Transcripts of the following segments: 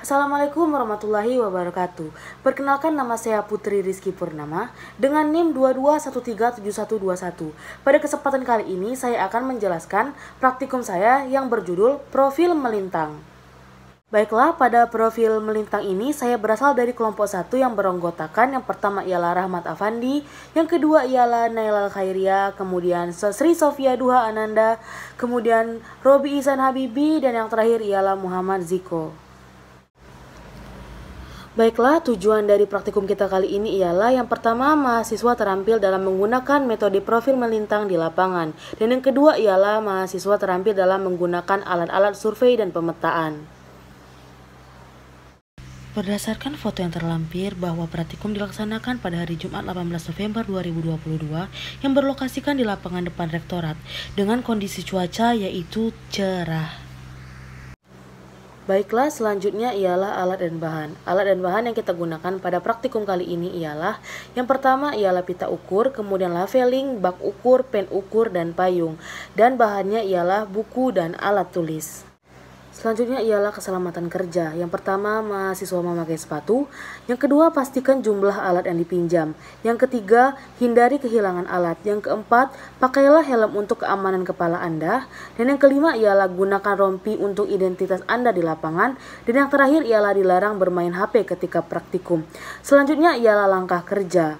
Assalamualaikum warahmatullahi wabarakatuh. Perkenalkan, nama saya Putri Rizky Purnama dengan NIM 22137121. Pada kesempatan kali ini saya akan menjelaskan praktikum saya yang berjudul Profil Melintang. Baiklah, pada profil melintang ini saya berasal dari kelompok 1 yang beranggotakan yang pertama ialah Rahmat Afandi, yang kedua ialah Nailal Khairia, kemudian Sri Sofia Duha Ananda, kemudian Robi Ihsan Habibi, dan yang terakhir ialah Muhammad Ziko. Baiklah, tujuan dari praktikum kita kali ini ialah yang pertama, mahasiswa terampil dalam menggunakan metode profil melintang di lapangan. Dan yang kedua ialah mahasiswa terampil dalam menggunakan alat-alat survei dan pemetaan. Berdasarkan foto yang terlampir bahwa praktikum dilaksanakan pada hari Jumat 18 November 2022 yang berlokasikan di lapangan depan rektorat dengan kondisi cuaca yaitu cerah. Baiklah, selanjutnya ialah alat dan bahan. Alat dan bahan yang kita gunakan pada praktikum kali ini ialah yang pertama ialah pita ukur, kemudian laveling, bak ukur, pen ukur, dan payung. Dan bahannya ialah buku dan alat tulis. Selanjutnya ialah keselamatan kerja. Yang pertama, mahasiswa memakai sepatu. Yang kedua, pastikan jumlah alat yang dipinjam. Yang ketiga, hindari kehilangan alat. Yang keempat, pakailah helm untuk keamanan kepala Anda. Dan yang kelima ialah gunakan rompi untuk identitas Anda di lapangan. Dan yang terakhir ialah dilarang bermain HP ketika praktikum. Selanjutnya ialah langkah kerja.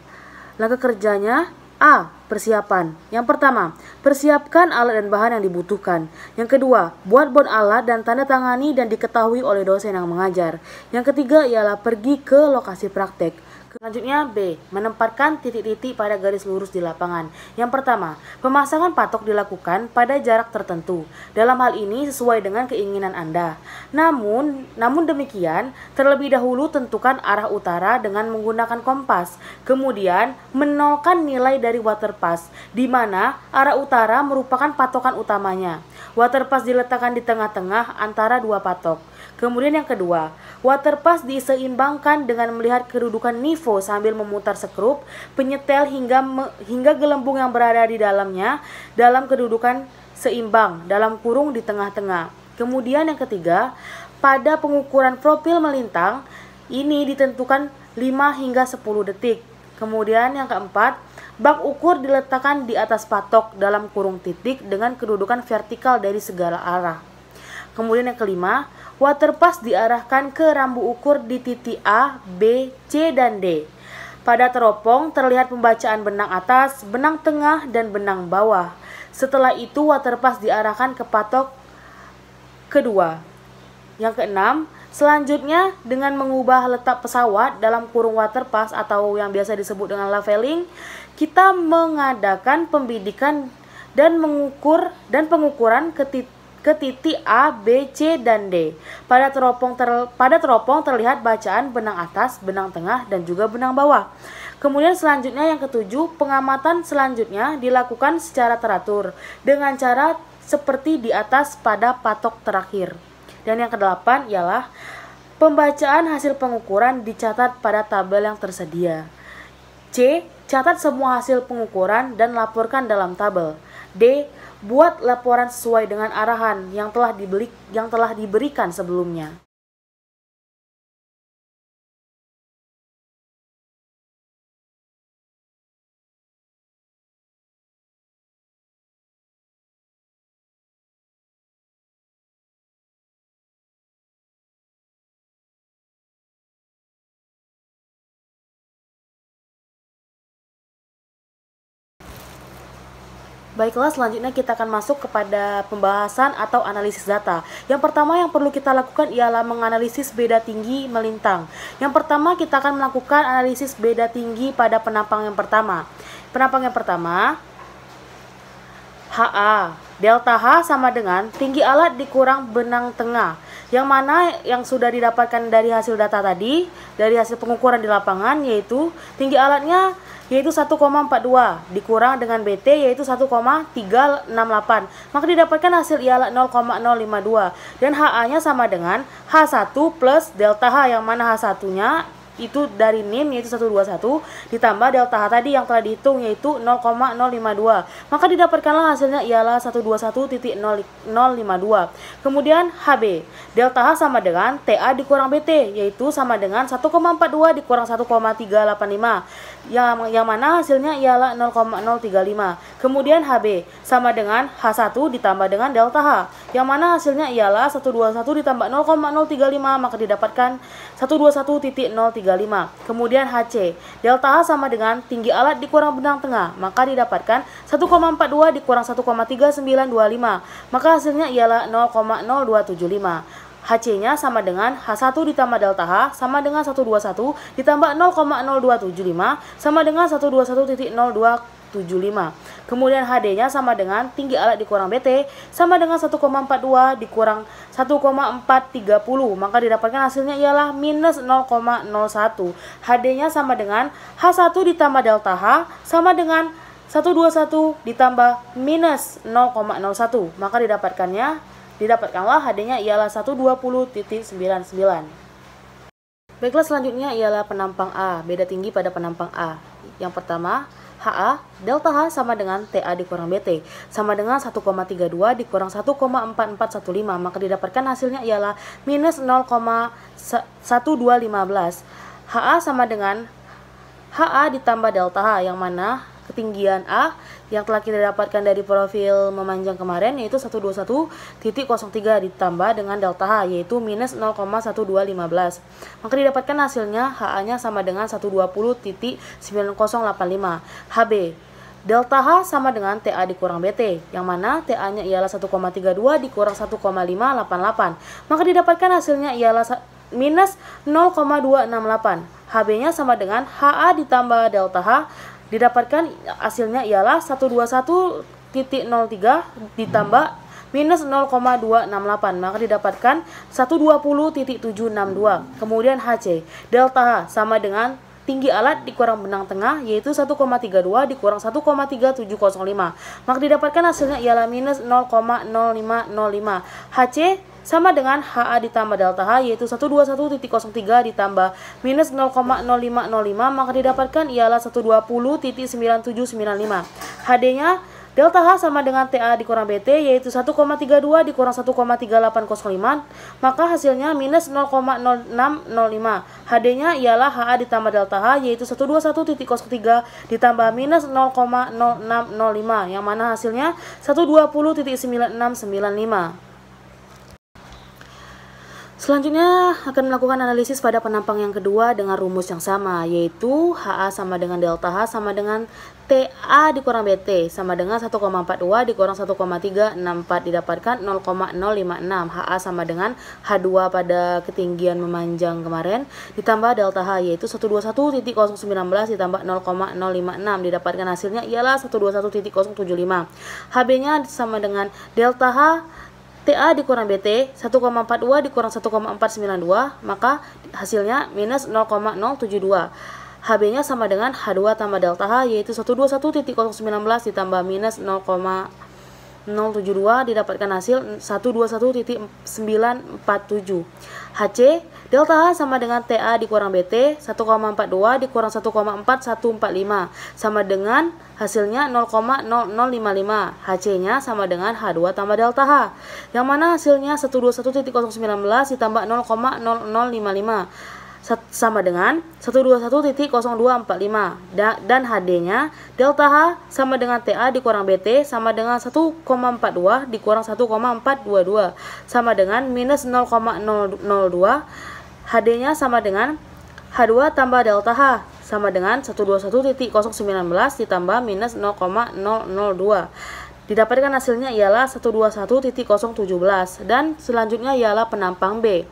Langkah kerjanya: A. Persiapan. Yang pertama, persiapkan alat dan bahan yang dibutuhkan. Yang kedua, buat bon alat dan tanda tangani dan diketahui oleh dosen yang mengajar. Yang ketiga ialah pergi ke lokasi praktek. Selanjutnya B. Menempatkan titik-titik pada garis lurus di lapangan. Yang pertama, pemasangan patok dilakukan pada jarak tertentu. Dalam hal ini sesuai dengan keinginan Anda. Namun demikian, terlebih dahulu tentukan arah utara dengan menggunakan kompas. Kemudian, menolkan nilai dari waterpass, di mana arah utara merupakan patokan utamanya. Waterpass diletakkan di tengah-tengah antara dua patok. Kemudian yang kedua, waterpass diseimbangkan dengan melihat kedudukan nivo sambil memutar skrup penyetel hingga gelembung yang berada di dalamnya dalam kedudukan seimbang dalam kurung di tengah-tengah. Kemudian yang ketiga, pada pengukuran profil melintang ini ditentukan 5 hingga 10 detik. Kemudian yang keempat, bak ukur diletakkan di atas patok dalam kurung titik dengan kedudukan vertikal dari segala arah. Kemudian yang kelima, waterpass diarahkan ke rambu ukur di titik A, B, C, dan D. Pada teropong terlihat pembacaan benang atas, benang tengah, dan benang bawah. Setelah itu waterpass diarahkan ke patok kedua. Yang keenam, selanjutnya dengan mengubah letak pesawat dalam kurung waterpass atau yang biasa disebut dengan laveling, kita mengadakan pembidikan dan pengukuran ke titik A, B, C, dan D. Pada teropong terlihat bacaan benang atas, benang tengah, dan juga benang bawah. Kemudian selanjutnya yang ketujuh, pengamatan selanjutnya dilakukan secara teratur dengan cara seperti di atas pada patok terakhir. Dan yang kedelapan ialah pembacaan hasil pengukuran dicatat pada tabel yang tersedia. C. Catat semua hasil pengukuran dan laporkan dalam tabel. D. Buat laporan sesuai dengan arahan yang telah diberikan sebelumnya. Baiklah, selanjutnya kita akan masuk kepada pembahasan atau analisis data. Yang pertama yang perlu kita lakukan ialah menganalisis beda tinggi melintang. Yang pertama kita akan melakukan analisis beda tinggi pada penampang yang pertama. Penampang yang pertama, HA. Delta H sama dengan tinggi alat dikurang benang tengah. Yang mana yang sudah didapatkan dari hasil data tadi, dari hasil pengukuran di lapangan, yaitu tinggi alatnya yaitu 1,42 dikurang dengan BT yaitu 1,368. Maka didapatkan hasil ialah 0,052 dan HA-nya sama dengan H1 plus delta H, yang mana H1-nya itu dari NIM yaitu 121 ditambah delta H tadi yang telah dihitung yaitu 0,052. Maka didapatkanlah hasilnya ialah 121.052. Kemudian HB. Delta H sama dengan TA dikurang BT yaitu sama dengan 1,42 dikurang 1,385. Yang mana hasilnya ialah 0,035. Kemudian HB sama dengan H1 ditambah dengan delta H yang mana hasilnya ialah 121 ditambah 0,035 maka didapatkan 121.035. Kemudian HC, delta H sama dengan tinggi alat dikurang benang tengah, maka didapatkan 1,42 dikurang 1,3925, maka hasilnya ialah 0,0275. HC-nya sama dengan H1 ditambah delta H sama dengan 121 ditambah 0,0275 sama dengan 121.0275. Kemudian HD-nya sama dengan tinggi alat dikurang BT sama dengan 1,42 dikurang 1,430, maka didapatkan hasilnya ialah minus 0,01. HD-nya sama dengan H1 ditambah delta H sama dengan 121 ditambah minus 0,01, maka didapatkanlah HD-nya ialah 120.99. Baiklah, selanjutnya ialah penampang A, beda tinggi pada penampang A. Yang pertama, HA, delta H sama dengan TA dikurang BT, sama dengan 1,32 dikurang 1,4415, maka didapatkan hasilnya ialah minus 0,1215. HA sama dengan HA ditambah delta H, yang mana ketinggian A yang telah kita dapatkan dari profil memanjang kemarin yaitu 121.03 ditambah dengan delta H yaitu minus 0,1215, maka didapatkan hasilnya HA nya sama dengan 120.9085. HB, delta H sama dengan TA dikurang BT yang mana TA nya ialah 1,32 dikurang 1,588, maka didapatkan hasilnya ialah minus 0,268. HB nya sama dengan HA ditambah delta H, didapatkan hasilnya ialah 121.03 ditambah minus 0,268, maka didapatkan 120.762. Kemudian HC, delta H sama dengan tinggi alat dikurang benang tengah yaitu 1,32 dikurang 1,3705, maka didapatkan hasilnya ialah minus 0,0505. HC sama dengan HA ditambah delta H yaitu 121.03 ditambah minus 0,0505, maka didapatkan ialah 120.9795. HD-nya delta H sama dengan TA dikurang BT yaitu 1,32 dikurang 1,3805, maka hasilnya minus 0,0605. HD-nya ialah HA ditambah delta H yaitu 121.03 ditambah minus 0,0605, yang mana hasilnya 120.9695. Selanjutnya akan melakukan analisis pada penampang yang kedua dengan rumus yang sama, yaitu HA sama dengan delta H sama dengan TA dikurang BT sama dengan 1,42 dikurang 1,364, didapatkan 0,056. HA sama dengan H2 pada ketinggian memanjang kemarin ditambah delta H yaitu 121.019 ditambah 0,056, didapatkan hasilnya ialah 121.075. HB-nya sama dengan delta H TA dikurang BT 1,42 dikurang 1,492, maka hasilnya minus 0,072. HB-nya sama dengan H2 tambah delta H yaitu 121.019 ditambah minus 0,072, didapatkan hasil 121.947. HC, delta H sama dengan TA dikurang BT 1,42 dikurang 1,4145 sama dengan hasilnya 0,0055. HC-nya sama dengan H2 tambah delta H yang mana hasilnya 121.019 ditambah 0,0055 sama dengan 121.0245, dan HD-nya delta H sama dengan TA dikurang BT sama dengan 1,42 dikurang 1,422 sama dengan minus 0,002. HD-nya sama dengan H2 tambah delta H sama dengan 121.019 ditambah minus 0,002. Didapatkan hasilnya ialah 121.017, dan selanjutnya ialah penampang B.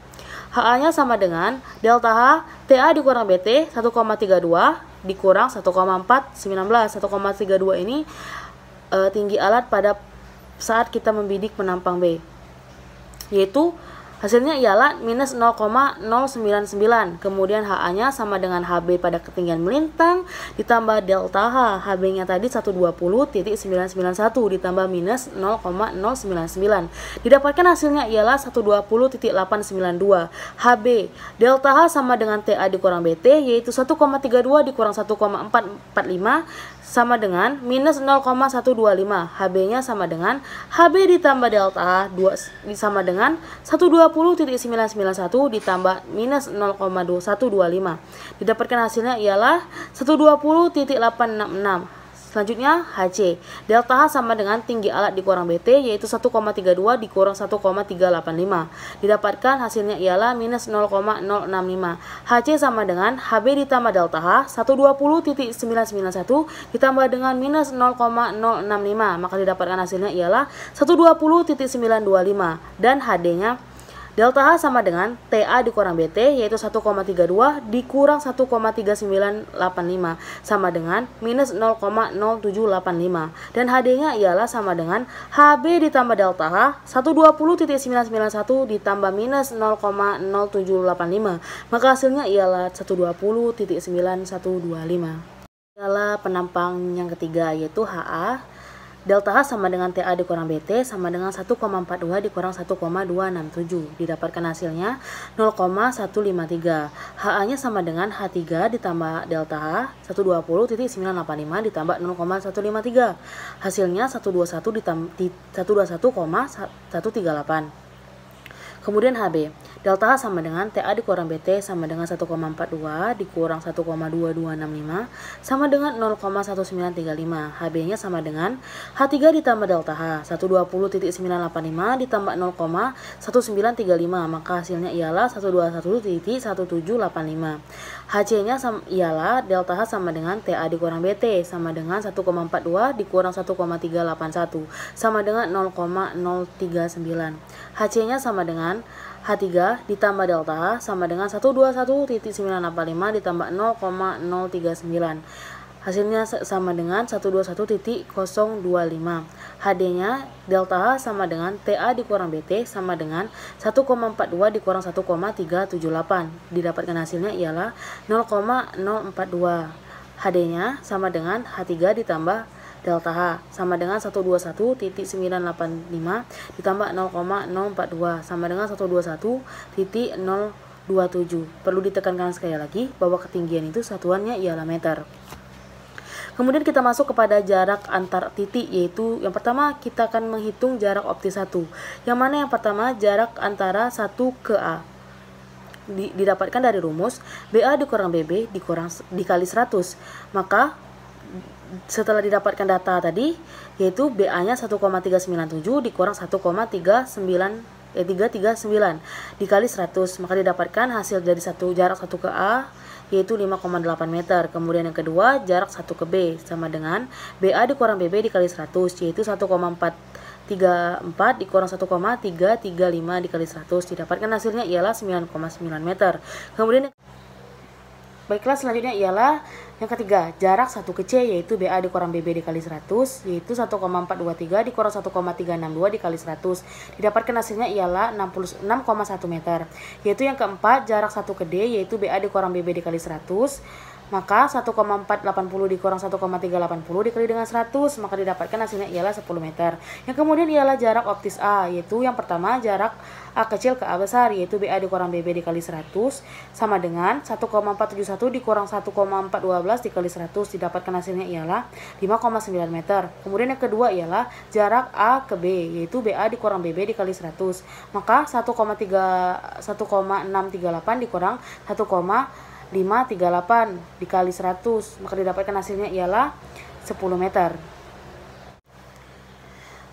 HA-nya sama dengan delta H TA dikurang BT 1,32 dikurang 1,419. 1,32 ini tinggi alat pada saat kita membidik penampang B, yaitu Hasilnya ialah minus 0,099. Kemudian HA-nya sama dengan HB pada ketinggian melintang ditambah delta H. HB-nya tadi 120.991 ditambah minus 0,099. Didapatkan hasilnya ialah 120.892. HB delta H sama dengan TA dikurang BT, yaitu 1,32 dikurang 1,445 sama dengan minus 0,125. HB-nya sama dengan HB ditambah delta H sama dengan 120.991 ditambah minus 0,125. Didapatkan hasilnya ialah 120.866. Selanjutnya HC. Delta H sama dengan tinggi alat dikurang BT, yaitu 1,32 dikurang 1,385. Didapatkan hasilnya ialah minus 0,065. HC sama dengan HB ditambah delta H 120.991 ditambah dengan minus 0,065. Maka didapatkan hasilnya ialah 120.925. Dan HD-nya delta H sama dengan TA dikurang BT, yaitu 1,32 dikurang 1,3985 sama dengan minus 0,0785. Dan HD-nya ialah sama dengan HB ditambah delta H 120.991 ditambah minus 0,0785. Maka hasilnya ialah 120.9125. Ialah penampang yang ketiga, yaitu HA. Delta H sama dengan TA dikurang BT sama dengan 1,42 dikurang 1,267. Didapatkan hasilnya 0,153. HA-nya sama dengan H3 ditambah delta H 120.985 ditambah 0,153. Hasilnya 121,138. Kemudian HB, delta H sama dengan TA dikurang BT sama dengan 1,42 dikurang 1,2265 sama dengan 0,1935. HB-nya sama dengan H3 ditambah delta H 120.985 ditambah 0,1935. Maka hasilnya ialah 121.1785. HC-nya ialah delta H sama dengan TA dikurang BT sama dengan 1,42 dikurang 1,381 sama dengan 0,039. HC-nya sama dengan H3 ditambah delta H sama dengan 121.985 ditambah 0,039. Hasilnya sama dengan 121.025. HD-nya delta H sama dengan TA dikurang BT sama dengan 1,42 dikurang 1,378. Didapatkan hasilnya ialah 0,042. HD-nya sama dengan H3 ditambah delta H sama dengan 121.985 ditambah 0,042 sama dengan 121.027. Perlu ditekankan sekali lagi bahwa ketinggian itu satuannya ialah meter. Kemudian kita masuk kepada jarak antar titik, yaitu yang pertama kita akan menghitung jarak optis 1. Yang mana yang pertama jarak antara 1 ke A. Didapatkan dari rumus BA dikurang BB dikali 100. Maka setelah didapatkan data tadi, yaitu BA-nya 1,397 dikurang 1,339 dikali 100, maka didapatkan hasil dari jarak 1 ke A yaitu 5,8 meter. Kemudian yang kedua jarak 1 ke B sama dengan BA dikurang BB dikali 100, yaitu 1,434 dikurang 1,335 dikali 100. Didapatkan hasilnya ialah 9,9 meter. Kemudian baiklah, selanjutnya ialah yang ketiga, jarak 1 ke C, yaitu BA dikurang BB dikali 100, yaitu 1,423 dikurang 1,362 dikali 100. Didapatkan hasilnya ialah 6,1 meter. Yaitu yang keempat, jarak 1 ke D, yaitu BA dikurang BB dikali 100. Maka 1,480 dikurang 1,380 dikali dengan 100, maka didapatkan hasilnya ialah 10 meter. Yang kemudian ialah jarak optis A, yaitu yang pertama jarak A kecil ke A besar, yaitu BA dikurang BB dikali 100 sama dengan 1,471 dikurang 1,412 dikali 100. Didapatkan hasilnya ialah 5,9 meter. Kemudian yang kedua ialah jarak A ke B, yaitu BA dikurang BB dikali 100. Maka 1,638 dikurang 1,538 dikali 100, maka didapatkan hasilnya ialah 10 meter.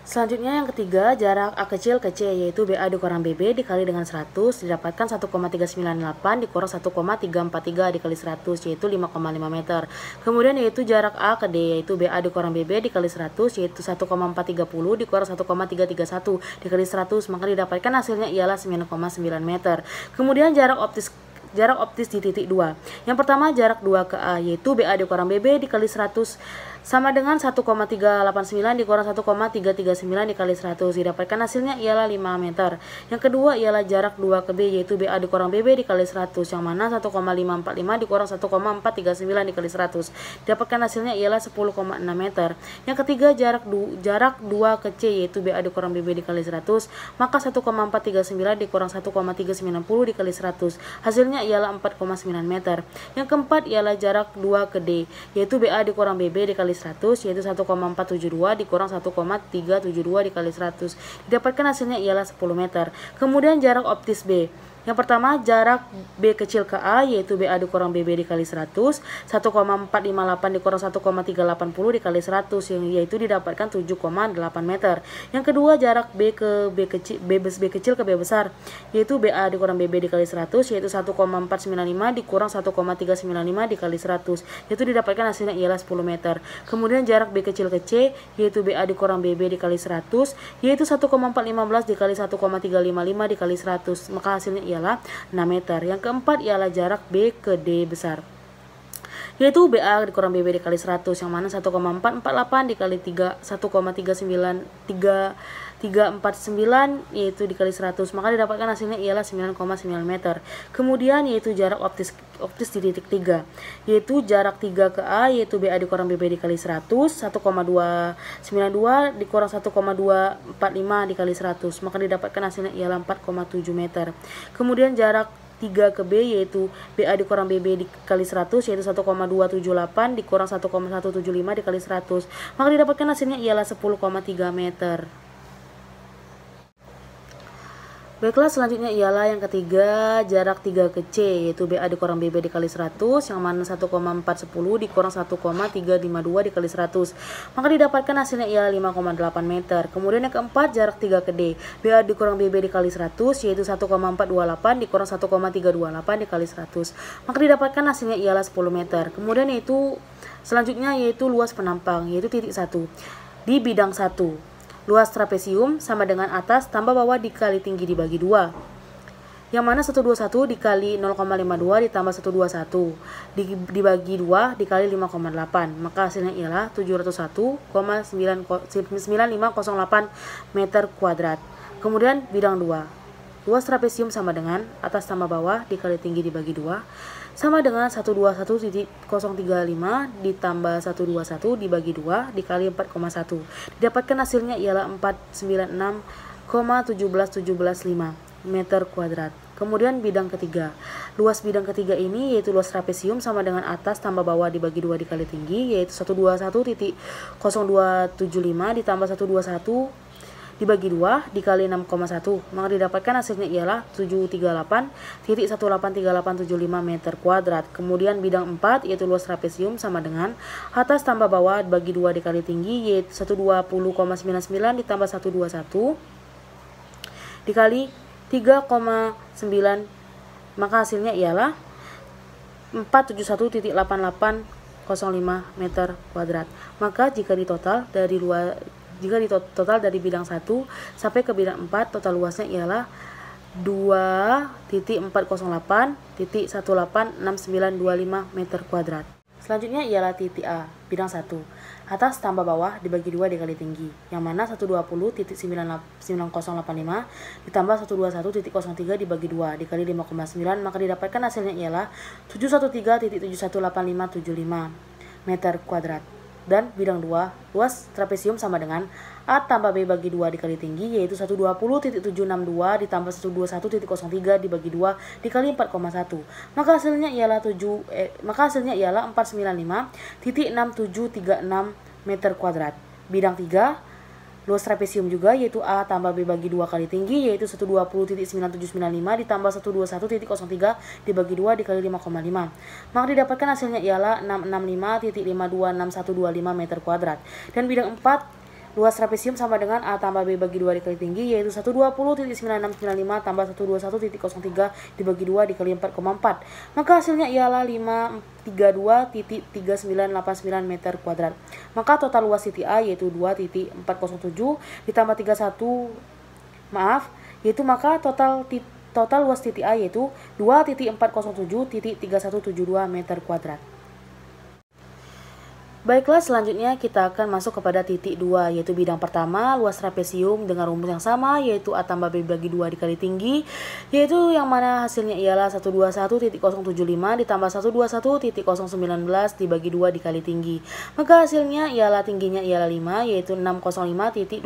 Selanjutnya yang ketiga, jarak A kecil ke C, yaitu BA dikurang BB dikali dengan 100, didapatkan 1,398 dikurang 1,343 dikali 100, yaitu 5,5 meter. Kemudian yaitu jarak A ke D, yaitu BA dikurang BB dikali 100, yaitu 1,430 dikurang 1,331 dikali 100, maka didapatkan hasilnya ialah 9,9 meter. Kemudian jarak optis jarak optis di titik 2. Yang pertama jarak 2 ke A, yaitu BA dikurang BB dikali 100 sama dengan 1,389 dikurang 1,339 dikali 100. Didapatkan hasilnya ialah 5 meter. Yang kedua ialah jarak 2 ke B, yaitu BA dikurang BB dikali 100, yang mana 1,545 dikurang 1,439 dikali 100. Didapatkan hasilnya ialah 10,6 meter. Yang ketiga jarak 2 ke C, yaitu BA dikurang BB dikali 100, maka 1,439 dikurang 1,390 dikali 100. Hasilnya ialah 4,9 meter. Yang keempat ialah jarak 2 ke D, yaitu BA dikurang BB dikali 100, yaitu 1,472 dikurang 1,372 dikali 100. Didapatkan hasilnya ialah 10 meter. Kemudian jarak optis B. Yang pertama jarak B kecil ke A, yaitu BA dikurang BB dikali 100, 1,458 dikurang 1,380 dikali 100, yaitu didapatkan 7,8 meter. Yang kedua jarak B kecil ke B besar, yaitu BA dikurang BB dikali 100, yaitu 1,495 dikurang 1,395 dikali 100, yaitu didapatkan hasilnya ialah 10 meter. Kemudian jarak B kecil ke C, yaitu BA dikurang BB dikali 100, yaitu 1,415 dikali 1,355 dikali 100, maka hasilnya ialah 6 meter. Yang keempat ialah jarak B ke D besar, yaitu BA dikurang BB dikali 100, yang mana 1,448 dikali 1,349 yaitu dikali 100, maka didapatkan hasilnya ialah 9,9 meter. Kemudian yaitu jarak optis di titik 3, yaitu jarak 3 ke A, yaitu BA dikurang BB dikali 100, 1,292 dikurang 1,245 dikali 100, maka didapatkan hasilnya ialah 4,7 meter. Kemudian jarak 3 ke B, yaitu BA dikurang BB dikali 100, yaitu 1,278 dikurang 1,175 dikali 100, maka didapatkan hasilnya ialah 10,3 meter. Baiklah, selanjutnya ialah yang ketiga jarak 3 ke C, yaitu BA dikurang BB dikali 100, yang mana 1,410 dikurang 1,352 dikali 100, maka didapatkan hasilnya ialah 5,8 meter. Kemudian yang keempat jarak 3 ke D, BA dikurang BB dikali 100, yaitu 1,428 dikurang 1,328 dikali 100, maka didapatkan hasilnya ialah 10 meter. Kemudian selanjutnya yaitu luas penampang, yaitu titik 1 di bidang 1. Luas trapesium sama dengan atas tambah bawah dikali tinggi dibagi 2. Yang mana 121 dikali 0,52 ditambah 121 dibagi 2 dikali 5,8. Maka hasilnya ialah 701,9508 meter kuadrat. Kemudian bidang 2. Luas trapesium sama dengan atas tambah bawah dikali tinggi dibagi 2 sama dengan 121,035 ditambah 121 dibagi 2 dikali 4,1. Didapatkan hasilnya ialah 496,17175 meter kuadrat. Kemudian bidang ketiga. Luas bidang ketiga ini yaitu luas trapesium sama dengan atas tambah bawah dibagi 2 dikali tinggi, yaitu 121,0275 ditambah 121 dibagi 2 dikali 6,1, maka didapatkan hasilnya ialah 738,183875 meter kuadrat. Kemudian bidang 4 yaitu luas trapesium sama dengan atas tambah bawah dibagi 2 dikali tinggi, yaitu 120,99 ditambah 121 dikali 3,9, maka hasilnya ialah 471,8805 meter kuadrat. Maka jika ditotal dari bidang 1 sampai ke bidang 4, total luasnya ialah 2.408.186925 meter kuadrat. Selanjutnya ialah titik A, bidang 1. Atas tambah bawah dibagi 2 dikali tinggi, yang mana 120.9085 ditambah 121.03 dibagi 2 dikali 5,9, maka didapatkan hasilnya ialah 713.718575 meter kuadrat. Dan bidang 2, luas trapesium sama dengan A tambah B bagi 2 dikali tinggi, yaitu 120.762 ditambah 121.03 dibagi 2 dikali 4,1. Maka hasilnya ialah 495.6736 meter kuadrat. Bidang 3, luas trapesium juga, yaitu A tambah B bagi 2 kali tinggi, yaitu 120.9795 ditambah 121.03 dibagi 2 dikali 5,5. Maka didapatkan hasilnya ialah 665.526125 meter kuadrat. Dan bidang 4, luas trapesium sama dengan A tambah B bagi 2 dikali tinggi, yaitu 120.9695 tambah 121.03 dibagi 2 dikali 4,4. Maka hasilnya ialah 532.3989 meter kuadrat. Maka total luas titik A yaitu 2.407 ditambah 31, yaitu maka total total luas titik A yaitu 2.407.3172 meter kuadrat. Baiklah, selanjutnya kita akan masuk kepada titik 2, yaitu bidang pertama, luas trapesium dengan rumus yang sama, yaitu A tambah B bagi 2 dikali tinggi, yaitu yang mana hasilnya ialah 121.075 ditambah 121.019 dibagi 2 dikali tinggi. Maka hasilnya ialah tingginya ialah 5, yaitu 605.235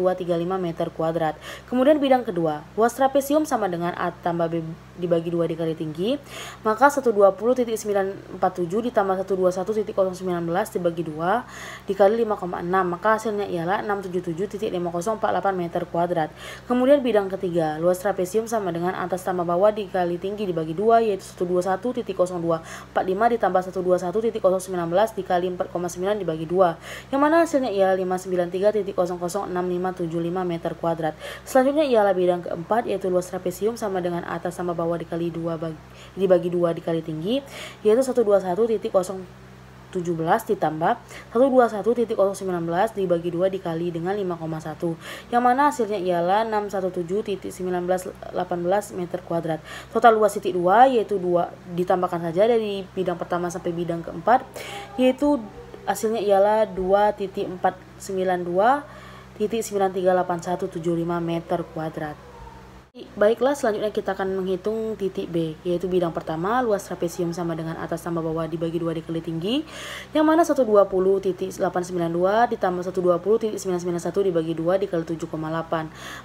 meter kuadrat. Kemudian bidang kedua, luas trapesium sama dengan A tambah B dibagi 2 dikali tinggi, maka 120.947 ditambah 121.019 dibagi 2 dikali 5,6, maka hasilnya ialah 677.5048 meter kuadrat. Kemudian bidang ketiga, luas trapesium sama dengan atas tambah bawah dikali tinggi dibagi 2, yaitu 121.0245 ditambah 121.019 dikali 4,9 dibagi 2, yang mana hasilnya ialah 593.006575 meter kuadrat. Selanjutnya ialah bidang keempat, yaitu luas trapesium sama dengan atas tambah bawah dikali 2 dibagi 2 dikali tinggi, yaitu 121.017 ditambah 121.019 dibagi 2 dikali dengan 5,1, yang mana hasilnya ialah 617.1918 meter kuadrat. Total luas titik 2 yaitu 2 ditambahkan saja dari bidang pertama sampai bidang keempat, yaitu hasilnya ialah 2.492.9387175 meter kuadrat. Baiklah, selanjutnya kita akan menghitung titik B, yaitu bidang pertama, luas trapesium sama dengan atas tambah bawah dibagi 2 dikali tinggi, yang mana 120.892 ditambah 120.991 dibagi 2 dikali 7,8,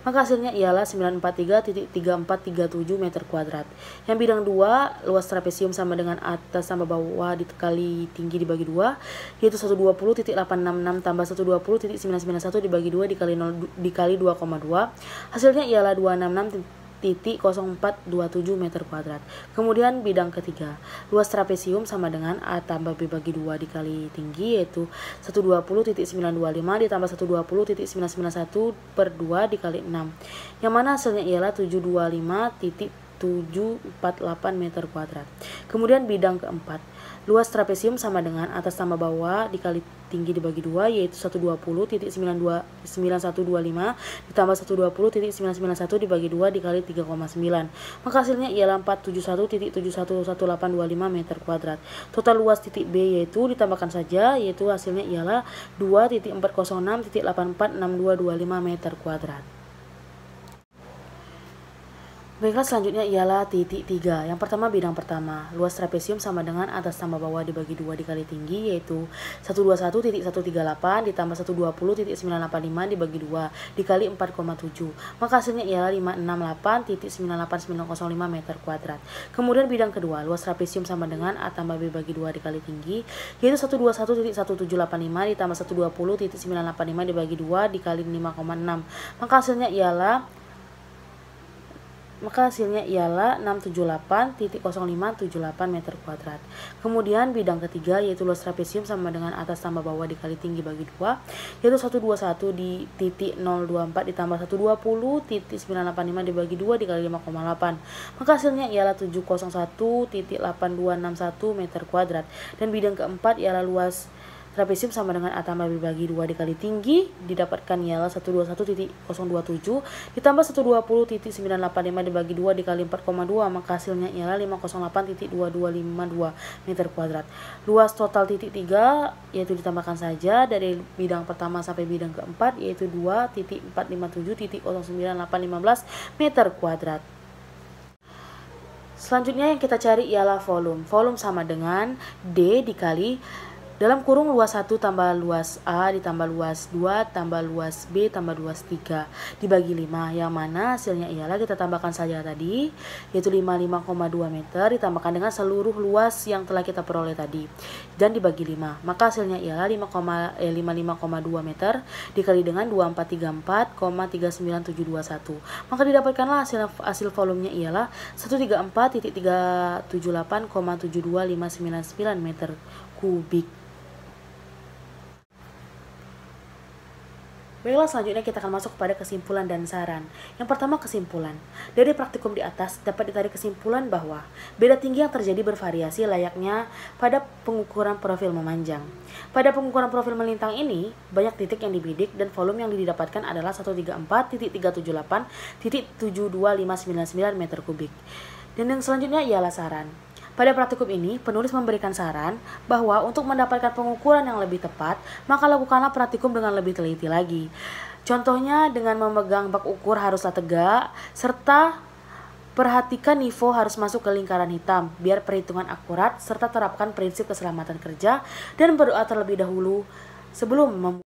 maka hasilnya ialah 943.3437 meter kuadrat. Yang bidang 2, luas trapesium sama dengan atas tambah bawah dikali tinggi dibagi 2, yaitu 120.866 tambah 120.991 dibagi 2 dikali 2,2, hasilnya ialah 266.0427 meter kuadrat. Kemudian bidang ketiga, luas trapesium sama dengan A tambah B bagi 2 dikali tinggi, yaitu 120.925 ditambah 120.991 per 2 dikali 6, yang mana hasilnya ialah 725.748 meter kuadrat. Kemudian bidang keempat, luas trapesium sama dengan atas tambah bawah dikali tinggi dibagi 2, yaitu 120.9125 ditambah 120.991 dibagi 2 dikali 3,9, maka hasilnya ialah 471.711825 meter kuadrat. Total luas titik B yaitu ditambahkan saja, yaitu hasilnya ialah 2.406.846225 meter kuadrat. Baiklah, selanjutnya ialah titik 3. Yang pertama bidang pertama, luas trapesium sama dengan atas tambah bawah dibagi 2 dikali tinggi, yaitu 121.138 ditambah 120.985 dibagi 2 dikali 4,7, maka hasilnya ialah 568.98905 meter kuadrat. Kemudian bidang kedua, luas trapesium sama dengan A tambah B bagi 2 dikali tinggi, yaitu 121.1785 ditambah 120.985 dibagi 2 dikali 5,6, maka hasilnya ialah 678.0578 meter kuadrat. Kemudian bidang ketiga yaitu luas trapesium sama dengan atas tambah bawah dikali tinggi bagi 2, yaitu 121.024 ditambah 120.985 dibagi 2 dikali 5,8, maka hasilnya ialah 701.8261 meter kuadrat. Dan bidang keempat ialah luas trapesium sama dengan A tambah B bagi 2 dikali tinggi, didapatkan ialah 121.027 ditambah 120.985 dibagi 2 dikali 4,2, maka hasilnya ialah 508.2252 meter kuadrat. Luas total titik 3 yaitu ditambahkan saja dari bidang pertama sampai bidang keempat, yaitu 2.457.09815 meter kuadrat. Selanjutnya yang kita cari ialah volume. Volume sama dengan D dikali dalam kurung luas 1 tambah luas A ditambah luas 2 tambah luas B tambah luas 3 dibagi 5, yang mana hasilnya ialah kita tambahkan saja tadi, yaitu 55,2 meter ditambahkan dengan seluruh luas yang telah kita peroleh tadi dan dibagi 5, maka hasilnya ialah 55,2 meter dikali dengan 2434,39721, maka didapatkanlah hasil volumenya ialah 134.378,72599 meter kubik. Baiklah, selanjutnya kita akan masuk kepada kesimpulan dan saran. Yang pertama, kesimpulan. Dari praktikum di atas dapat ditarik kesimpulan bahwa beda tinggi yang terjadi bervariasi layaknya pada pengukuran profil memanjang. Pada pengukuran profil melintang ini, banyak titik yang dibidik dan volume yang didapatkan adalah 134.378.72599 meter kubik. Dan yang selanjutnya ialah saran. Pada praktikum ini, penulis memberikan saran bahwa untuk mendapatkan pengukuran yang lebih tepat, maka lakukanlah praktikum dengan lebih teliti lagi. Contohnya dengan memegang bak ukur haruslah tegak, serta perhatikan nifo harus masuk ke lingkaran hitam, biar perhitungan akurat, serta terapkan prinsip keselamatan kerja, dan berdoa terlebih dahulu sebelum